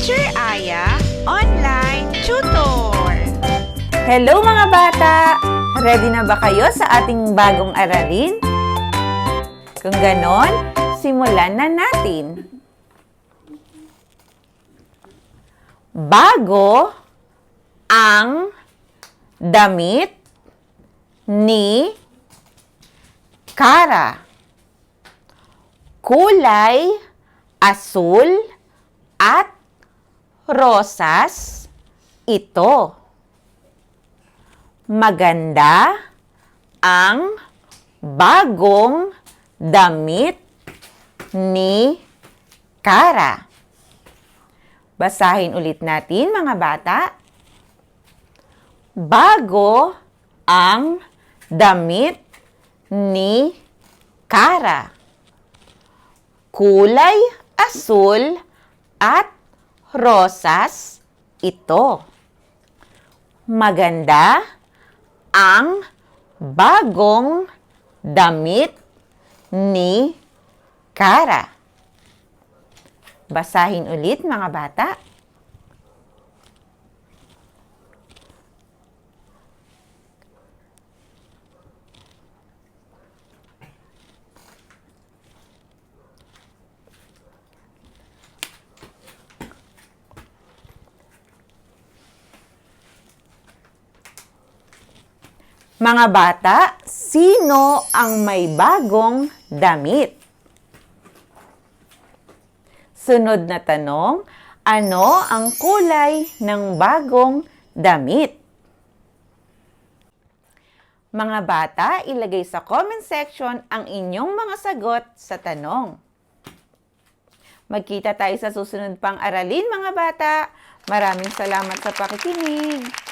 Teacher Aya Online Tutor. Hello mga bata! Ready na ba kayo sa ating bagong aralin? Kung ganon, simulan na natin. Bago ang damit ni Kara. Kulay asul at rosas ito. Maganda ang bagong damit ni Kara. Basahin ulit natin mga bata. Bago ang damit ni Kara. Kulay asul at rosas ito. Maganda ang bagong damit ni Kara. Basahin ulit mga bata. Mga bata, sino ang may bagong damit? Sunod na tanong, ano ang kulay ng bagong damit? Mga bata, ilagay sa comment section ang inyong mga sagot sa tanong. Magkita tayo sa susunod pang aralin mga bata. Maraming salamat sa pakikinig.